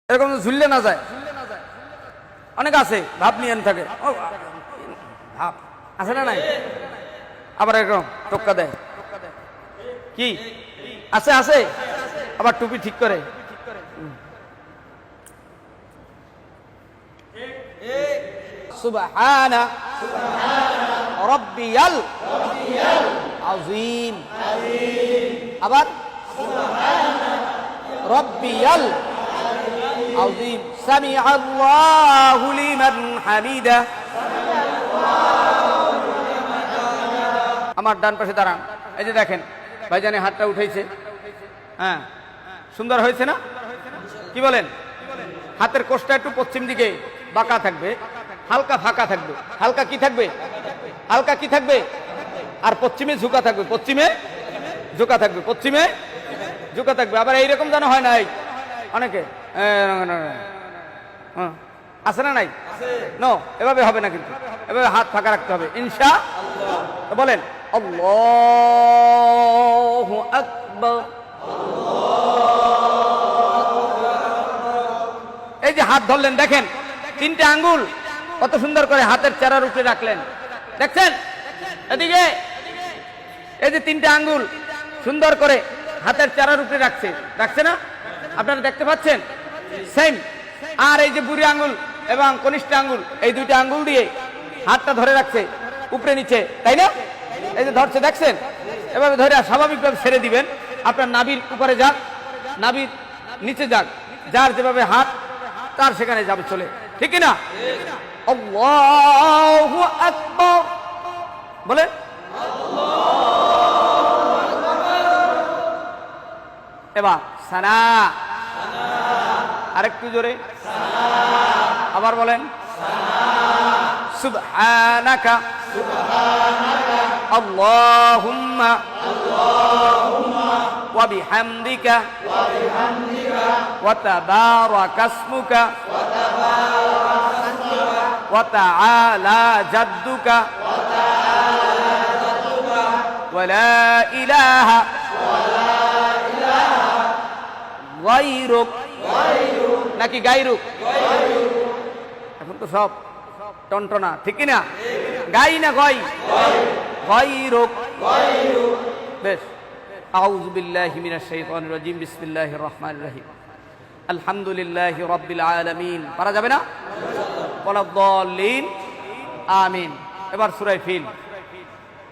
এরকম ঝুললে না যায়। অনেক আছে ভাব নিয়ে থাকে, ভাব আছে না নাই? আবার এরকম টোক্কা দেয়, কি আছে আছে, আবার টুপি ঠিক করে। সুবহানা রাব্বিয়াল আযীম, আবার রাব্বিয়াল আযীম, সামিআল্লাহু লিমান হামিদা। আমার ডান পাশে দাঁড়ান, এই যে দেখেন ভাইজানে হাতটা উঠাইছে, হ্যাঁ সুন্দর হয়েছে না? কি বলেন? হাতের কোষটা একটু পশ্চিম দিকে বাঁকা থাকবে, হালকা ফাঁকা থাকবে, হালকা কি থাকবে, হালকা কি থাকবে, আর পশ্চিমে ঝুঁকা থাকবে, পশ্চিমে ঝুঁকা থাকবে, পশ্চিমে ঝুঁকা থাকবে। আবার এইরকম যেন হয় না, অনেকে আছে না নাই? নো, এভাবে হবে না, কিন্তু এভাবে হাত ফাঁকা রাখতে হবে ইনশাআল্লাহ। বলেন আল্লাহু আকবার। এই যে হাত ধরলেন, দেখেন তিনটে আঙ্গুল কত সুন্দর করে হাতের চেরার উপরে রাখলেন, দেখছেন? এদিকে এই যে তিনটে আঙ্গুল সুন্দর করে হাতের চেরার উপরে রাখছে না? আপনারা দেখতে পাচ্ছেন? সেম। আর এই যে বুড়ি আঙ্গুল এবং কনিষ্ঠ আঙ্গুল, এই দুইটা আঙ্গুল দিয়ে হাতটা ধরে রাখছে উপরে নিচে, তাই না? এই যে ধরছে, দেখছেন? এভাবে ধরে স্বাভাবিকভাবে ছেড়ে দিবেন। আপনার নাভির উপরে যাক, নাভির নিচে যাক, যার যেভাবে হাত তার সেখানে যাবে চলে, ঠিক না? আল্লাহু আকবার বলে, এবার সানা, আরেকটু জোরে, আবার বলেন সুবহানাকা আল্লাহুম্মা ওয়া বিহামদিকা ওয়া তাবারাকা ইসমুকা ওয়া তাআলা জাদ্দুকা ওয়া লা ইলাহা গায়রুক, নাকি গায়রুক? এখন তো সব টনটনা, ঠিক না? গাই না গয়? গায়রুক। বেশ। আউযু বিল্লাহি মিনাশ শাইতানির রাজিম, বিসমিল্লাহির রহমানির রহিম, আলহামদুলিল্লাহি রাব্বিল আলামিন। পারা যাবে না? ওয়ালাদ-দাল্লিন, আমিন। এবার সূরা ফিল,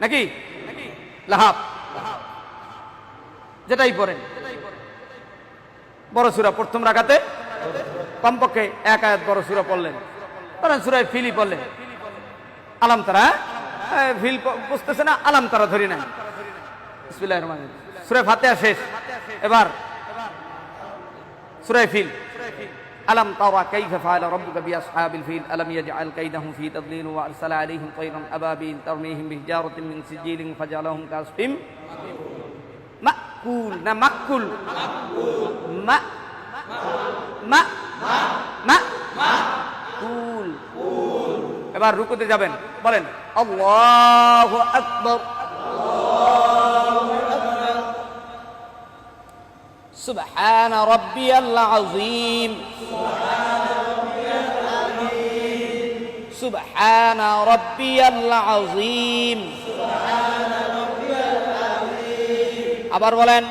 নাকি লাহাব, যেটাই পড়েন বড় সূরা, প্রথম রাকাতে কমপক্ষে এক আয়াত বড় সূরা পড়লেন, ধরেন সূরা ফিলই পড়লেন, আলাম তারা, ফিল বুঝতেছে না, আলাম তারা ধরি নাই। বিসমিল্লাহির রহমানির রহিম, সূরা ফাতিহা শেষ, এবার সূরা ফিল। আলাম তারা কাইফা ফাআলা রাব্বুকা বিআসহাবিল ফিল আলাম ইয়াজআল কাইদাহুম ফি তাদলিল ওয়া আরসালা আলাইহিম তায়রান আবাবিল তারমিহিম বিহিজারাতিন মিন সিজিলিন ফাজআলাহুম কাসফিম মাকুল, না মাকুল, মা মা মা কুল। এবার রুকুতে যাবেন, বলেন আল্লাহু আকবার। সুবহানা রাব্বিয়াল আযীম, সুবহানা রাব্বিয়াল আযীম। আবার বলেন,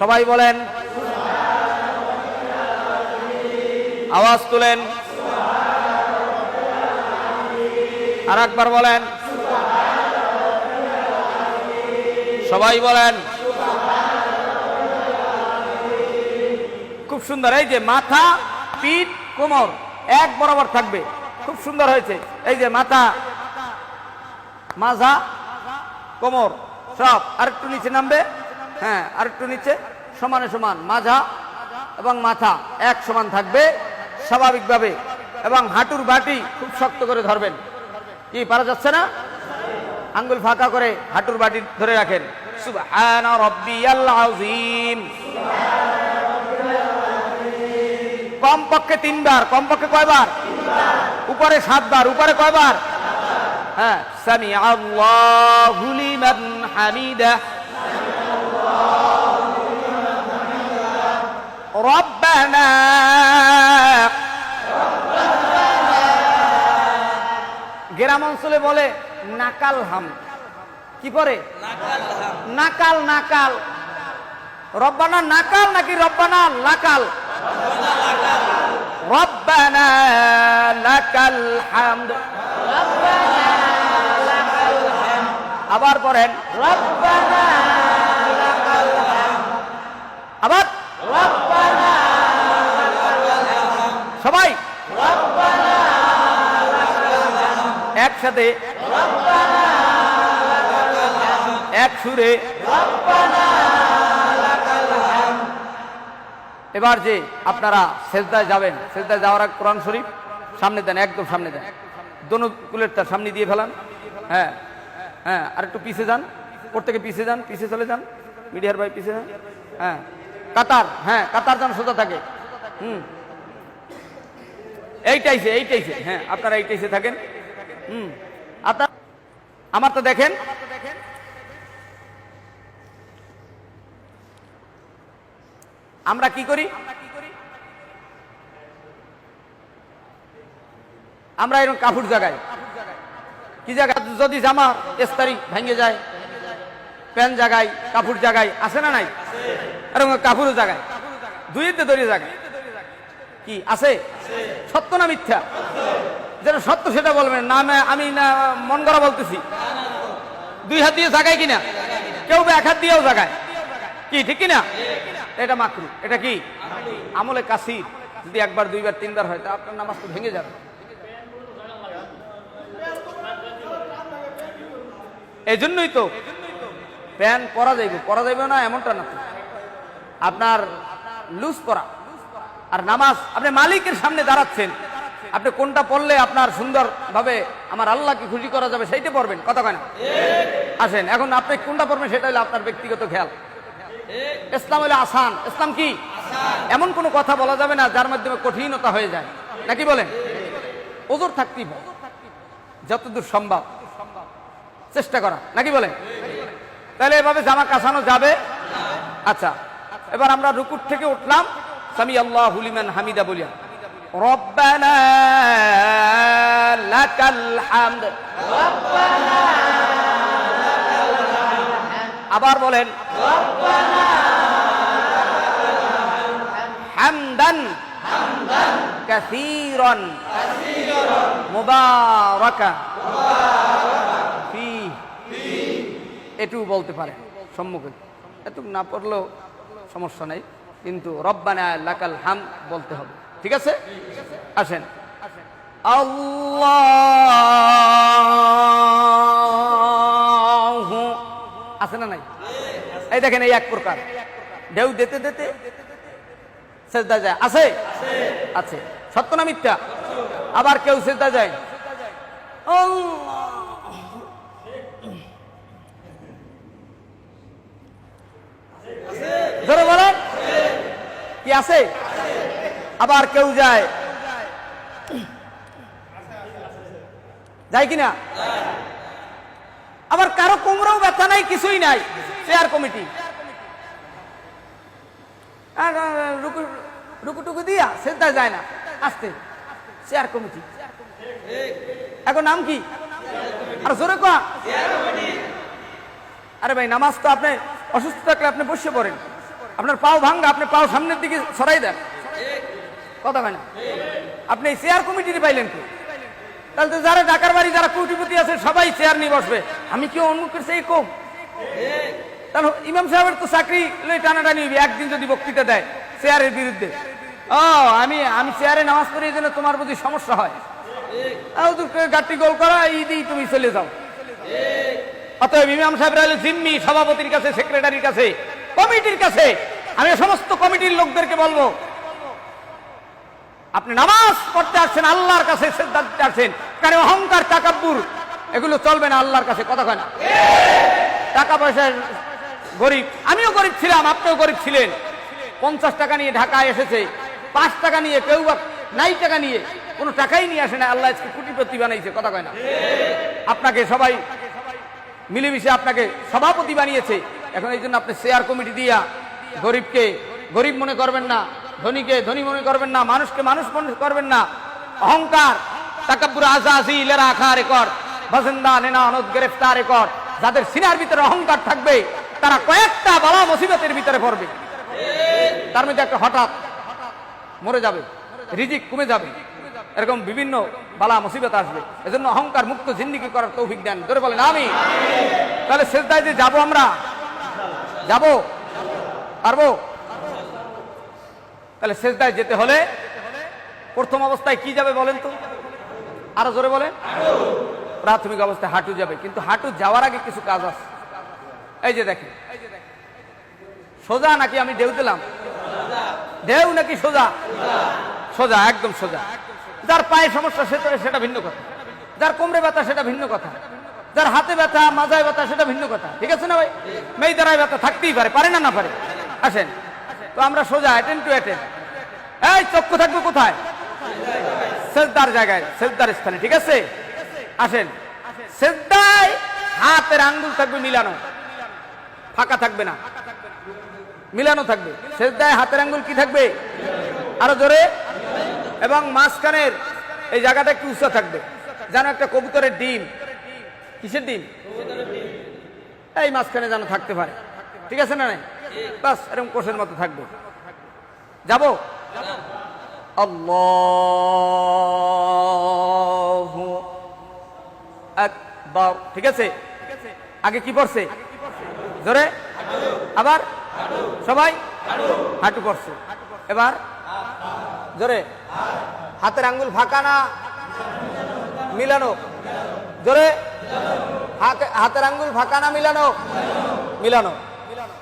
সবাই বলেন, আওয়াজ তুলেন, আর একবার বলেন, সবাই বলেন। খুব সুন্দর। এই যে মাথা, পিঠ, কোমর এক বরাবর থাকবে, খুব সুন্দর হয়েছে। এই যে মাথা, মাজা, কোমর সব আরেকটু নিচে নামবে, হ্যাঁ আরেকটু নিচে, সমানে সমান মাজা এবং মাথা এক সমান থাকবে স্বাভাবিকভাবে, এবং হাঁটুর বাটি খুব শক্ত করে ধরবেন। কি পারা যাচ্ছে না? আঙ্গুল ফাঁকা করে হাঁটুর বাটি ধরে রাখেন। সুবহানা রাব্বিয়াল আযীম, কমপক্ষে 3 বার। কমপক্ষে কয়বার? উপরে 7 বার। উপরে কয়বার? হ্যাঁ, সামিআল্লাহু লিমান হামিদা। রব্বানা গ্রাম অঞ্চলে বলে নাকাল হাম, কি পরে নাকাল নাকাল। রব্বানা নাকাল নাকি রব্বানা লাকাল? রব্বানা লাকাল হামদ। আবার পড়েন রব্বানা লাকাল হামদ। আবার রব্বানা লাকাল হামদ। সবাই রব্বানা লাকাল হামদ একসাথে রব্বানা লাকাল হামদ এক সুরে রব্বানা লাকাল হামদ। এবার যে আপনারা সেজদায় যাবেন, সেজদায় যাওয়ার আগে কোরআন শরীফ সামনে দেন, একদম সামনে দেন, দোনো কুলের তার সামনে দিয়ে ফেলান। হ্যাঁ হ্যাঁ, আর একটু পিছিয়ে যান, প্রত্যেকে পিছিয়ে যান, পিছিয়ে চলে যান, মিডিয়ার ভাই পিছিয়ে যান। হ্যাঁ কাতার, হ্যাঁ কাতার যেন সোজা থাকে। এইটাইছে এইটাইছে, হ্যাঁ আপনারা এইটাইছে থাকেন। আপনার আমার তো দেখেন আমরা কি করি, আমরা এরকম কাপড় জাগাই, কি জায়গা যদি জামা এস্তারি ভেঙে যায়, প্যান্ট জাগাই, কাপড় জাগাই, আছে না নাই? এরকম কাপড়ও জাগাই, দুইতে ধরে জাগাই, কি আছে? সত্য না মিথ্যা? যেটা সত্য সেটা বলবেন না, আমি না মন করা বলতেছি। দুই হাত দিয়ে জাগাই কিনা, কেউ এক হাত দিয়েও জাগায়, কি ঠিক কিনা? এটা মাকরু, এটা কি আমলে কাসির। যদি একবার দুইবার তিনবার হয় তা আপনার নামাজ তো ভেঙে যাবে। এই জন্যই তো প্যান্ট পরা যাইবে না এমনটা না, আপনার লুজ করা। আর নামাজ আপনি মালিকের সামনে দাঁড়াচ্ছেন, আপনি কোনটা পড়লে আপনার সুন্দর ভাবে আমার আল্লাহকে খুশি করা যাবে সেইটা পড়বেন, কথা কয় না? আসেন এখন আপনি কোনটা পড়বেন সেটা হলো আপনার ব্যক্তিগত খেয়াল। ইসলাম হলো আসান, ইসলাম কি এমন কোনো কথা বলা যাবে না যার মাধ্যমে কঠিনতা হয়ে যায়, নাকি বলেন? ওজোর থাকতেই হবে, যতদূর সম্ভব চেষ্টা করা, নাকি বলেন? তাহলে এভাবে জামা কাছানো যাবে। আচ্ছা, এবার আমরা রুকুর থেকে উঠলাম, সামি আল্লাহু লিমান হামিদা বলিয়া রব্বানা লাকাল হামদ। আবার বলেন রব্বানা হামদান কাসীরান মুবারাকান ফীহি। এটুকু বলতে পারে সম্মুখে, এটুকু না পড়লেও সমস্যা নেই, কিন্তু রব্বানা লাকাল হামদ বলতে হবে, ঠিক আছে? আসেন আল্লাহু, আছে না নাই? এই দেখেন এই এক প্রকার ঢেউ দিতে দিতে সেজদা যায়, আছে আছে, সত্য না মিথ্যা? আবার কেউ সেজদা যায় ধরে বলেন কি আছে? আবার কেউ যায় কিনা? আবার কারো কোমরেও ব্যথা নাই, কিছুই নাই, চেয়ার কমিটি রুকুটুকু দিয়া সেজদা যায় না, আসতে চেয়ার কমিটি। এখন নাম কি? আর জোরে কয়া। আরে ভাই নামাজ তো আপনি অসুস্থ থাকলে আপনি বসে পড়েন, আপনার পাও ভাঙ্গা, আপনি পাও সামনের দিকে সরাই দেন, কথা হয় না? আপনি চেয়ার কমিটি পাইলেন কি? তাহলে তো যারা ঢাকার বাড়ি যারা কোটিপতি আছে সবাই চেয়ার নিয়ে বসবে, আমি কি অন্যকের সেই কম? তাহলে ইমাম সাহেবের তো চাকরি টানাটানি হইবে, একদিন যদি বক্তৃতা দেয় চেয়ারের বিরুদ্ধে, আমি চেয়ারে নামাজ পড়ি এই জন্য তোমার প্রতি সমস্যা হয়, গাড়ি গোল করা ঈদই তুমি চলে যাও। অতএব ইমাম সাহেবরা হলো জিম্মি সভাপতির কাছে, সেক্রেটারির কাছে, কমিটির কাছে। আমি সমস্ত কমিটির লোকদেরকে বলবো, আপনি নামাজ পড়তে আসছেন, আল্লাহর কাছে সিজদা দিতে আসছেন, কারণ অহংকার তাকাব্বুর এগুলো চলবে না আল্লাহর কাছে, কথা কয় না? টাকা পয়সা গরিব, আমিও গরিব ছিলাম, আপনিও গরিব ছিলেন। 50 টাকা নিয়ে ঢাকায় এসেছে, 5 টাকা নিয়ে, কেউ বা 9 টাকা নিয়ে, কোনো টাকাই নিয়ে আসে না, আল্লাহ আজকে কোটিপতি বানাইছে, কথা কয় না? আপনাকে সবাই মিলেমিশে আপনাকে সভাপতি বানিয়েছে। এখন এই জন্য আপনি চেয়ার কমিটি দিয়া গরিবকে গরিব মনে করবেন না, ধনীকে ধনী মনে করবেন না, মানুষকে মানুষ মনে করবেন না। অহংকার, তাকাব্বুর, আজাজি, লেরা আখা রেকর্ড, বাজিন্দা নেনা অনদ গ্রেফতার রেকর্ড, যাদের সিনার ভিতরে অহংকার থাকবে তারা কয়েকটা বালা মুসিবতের ভিতরে পড়বে। তার মধ্যে একটা হঠাৎ মরে যাবে, রিজিক কমে যাবে, এরকম বিভিন্ন বালা মুসিবত আসবে। এজন্য অহংকার মুক্ত জিন্দেগি করার তৌফিক দেন, ধরে বলেন আমিন। তাহলে সিজদায় যে যাবো, আমরা যাবো, পারবো? তাহলে সিজদায় যেতে হলে প্রথম অবস্থায় কি যাবে বলেন তো? আরো জোরে বলেন। প্রাথমিক অবস্থায় হাঁটু যাবে, কিন্তু হাঁটু যাওয়ার আগে কিছু কাজ আছে। এই যে দেখেন, সোজা নাকি আমি ঢেউ দিলাম? ঢেউ নাকি সোজা? সোজা, একদম সোজা। যার পায়ে সমস্যা সেটা ভিন্ন কথা, যার কোমরে ব্যথা সেটা ভিন্ন কথা, যার হাতে ব্যথা, মাজায় ব্যথা সেটা ভিন্ন কথা, ঠিক আছে না ভাই? মেয়ে দ্বারায় ব্যথা থাকতেই পারে, পারে না, না পারে? আসেন তো আমরা সোজা, অ্যাটেন্ড টু অ্যাটেন্ড। এই চক্ষু থাকবে কোথায়? সেজদার জায়গায়, সেজদার স্থানে, ঠিক আছে? আসেন, সেজদায় হাতের আঙ্গুল থাকবে মিলানো, ফাঁকা থাকবে না, মিলানো থাকবে। সেজদায় হাতের আঙ্গুল কি থাকবে? আরো জোরে। এবং মাঝখানের এই জায়গাটা একটু উঁচা থাকবে, যেন একটা কবুতরের ডিম। কিসের ডিম? এই মাঝখানে যেন থাকতে পারে, ঠিক আছে না? নাই বাস এরকম কোষের মতো থাকবে। যাবো? আল্লাহু আকবার, ঠিক আছে? আগে কি পড়ছে? জোরে। আবার সবাই হাঁটু পড়ছে। এবার জোরে। হাতের আঙ্গুল ফাঁকা না মিলানো? জোরে। হাতের আঙ্গুল ফাঁকা না মিলানো? মিলানো,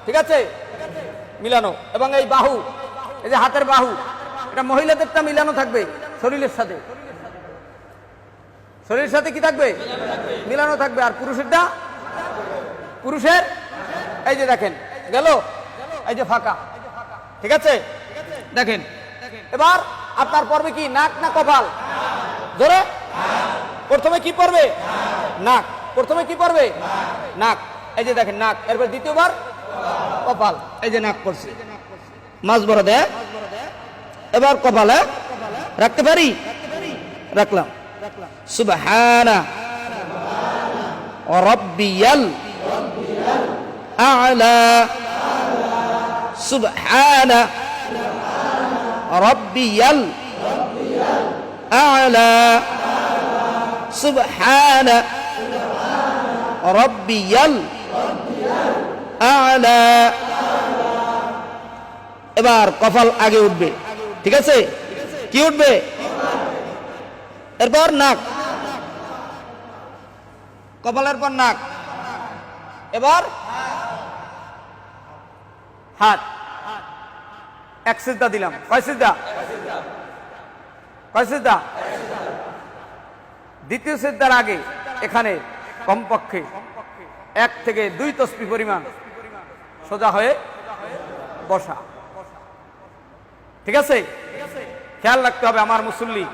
ঠিক আছে? মিলানো। এবং এই বাহু, এই যে হাতের বাহু, এটা মহিলাদেরটা মিলানো থাকবে শরীরের সাথে। শরীরের সাথে কি থাকবে? মিলানো থাকবে। আর পুরুষেরটা, পুরুষের এই যে দেখেন গেল, এই যে ফাঁকা, ঠিক আছে? দেখেন এবার আপনার পড়বে কি? নাক না কপাল? জোরে। প্রথমে কি পড়বে? নাক। প্রথমে কি পড়বে? নাক। এই যে দেখেন নাক, এরপর দ্বিতীয়বার কপাল। এই যে নাক পড়ছে, মাঝ বড় দেয়। এবার কপালে রাখতে পারি? রাখলাম। সুবহানা রাব্বিয়াল আ'লা, সুবহানা রাব্বিয়াল আ'লা, সুবহানা রাব্বিয়াল আ'লা। এবার কপাল আগে উঠবে, ঠিক আছে? কি উঠবে? এরপর নাক, কপালের পর নাক। এবার হাত। এক সিজদা দিলাম। কয় সিজদা? কয় সিজদা? দ্বিতীয় সিজদার আগে এখানে কমপক্ষে 1 থেকে 2 তসবিহ পরিমাণ সোজা হয়ে বসা, ঠিক আছে? খেয়াল রাখতে হবে আমার মুসল্লি,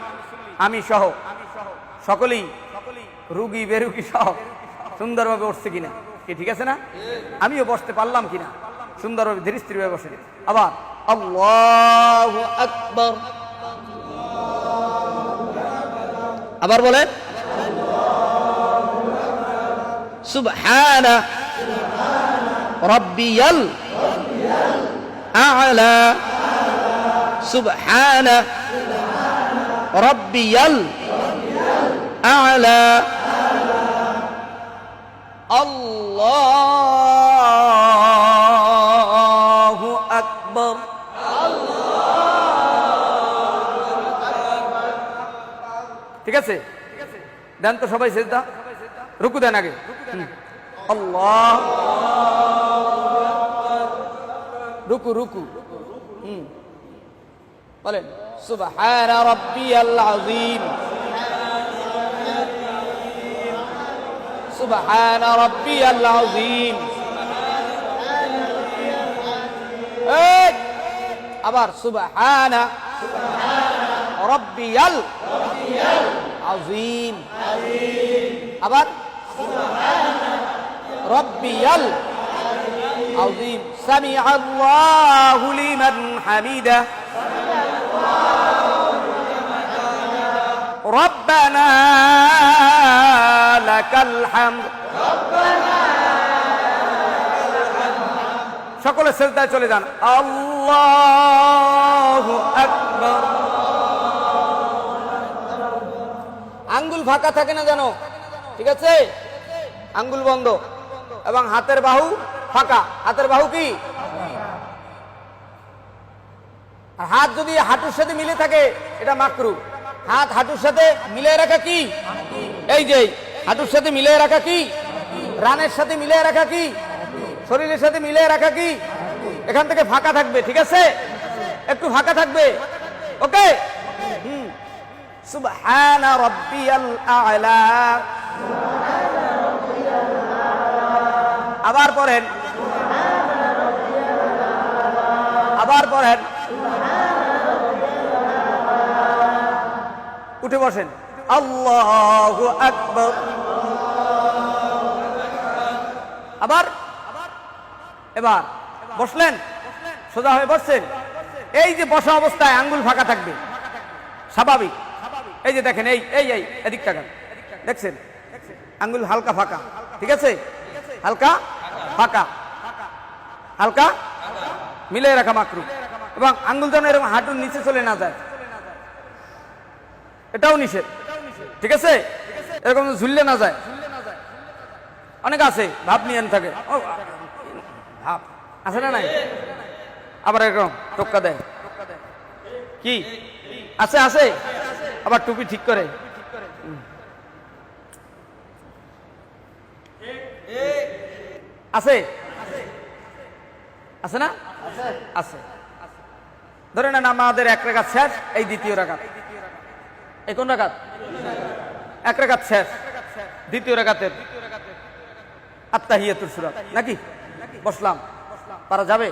আমি সহ সকলেই রুগী বেরুগী সহ সুন্দরভাবে উঠছে কিনা, কি ঠিক আছে না? আমিও বসতে পারলাম কিনা সুন্দরভাবে ধীরে স্থির ভাবে বসে। আবার আল্লাহু আকবার, আবার বলেন সুবহানা রাব্বিয়াল আ'লা, সুবহানা রাব্বিয়াল আ'লা। আল্লাহু আকবার। ঠিক আছে? দেন তো সবাই সিজদা, রুকু দেন আগে। আল্লাহ, রুকু রুকু বলেন সুবহানা রাব্বিয়াল আযীম, সুবহানা রাব্বিয়াল আযীম। আবার সুবহানা রাব্বিয়াল আযীম, আবার রাব্বিয়াল আযীম। সামিআ আল্লাহু লিমান হামিদা। রব্বানা লাকাল হামদ। সকলে সিজদায় চলে যান। আল্লাহু আকবার। আঙ্গুল ফাঁকা থাকে না জানো, ঠিক আছে? আঙ্গুল বন্ধ এবং হাতের বাহু ফাঁকা। হাতের বাহু কি? আর হাত যদি হাঁটুর সাথে মিলে থাকে এটা মাকরু। হাত হাঁটুর সাথে মিলিয়ে রাখা কি? এই যে হাঁটুর সাথে মিলিয়ে রাখা কি? রানের সাথে মিলিয়ে রাখা কি? শরীরের সাথে মিলিয়ে রাখা কি? এখান থেকে ফাঁকা থাকবে, ঠিক আছে? একটু ফাঁকা থাকবে, ওকে? সুবহানা রাব্বিয়াল আ'লা। আবার পড়েন, আবার পড়েন। উঠে বসেন। আল্লাহু আকবার। আবার এবার বসলেন, সোজা হয়ে বসছেন। এই যে বসা অবস্থায় আঙ্গুল ফাঁকা থাকবে, স্বাভাবিক। এই যে দেখেন, এই এই এই এদিক তাকান, দেখছেন আঙ্গুল হালকা ফাঁকা, ঠিক আছে? হালকা ফাঁকা, হালকা মিলে রাখা মাকরু। এবং আঙ্গুল যেন এরকম হাঁটুর নিচে চলে না যায়, এটাও নিষেধ, ঠিক আছে? এরকম ঝুললে না যায়। অনেক আছে ভাব নিয়ে থাকে, ভাব আছে না নাই? আবার এরকম টোক্কা দেয়, কি আছে? আছে। আবার টুপি ঠিক করে। আছে আছে না? আছে। ধরে নেন আমাদের এক রাকাত শেষ, এই দ্বিতীয় রাকাত। এই কোন রাকাত? এক রাকাত শেষ, দ্বিতীয় রাকাতের আত্তাহিয়াতুস সূরা নাকি? বসলাম, পারা যাবে?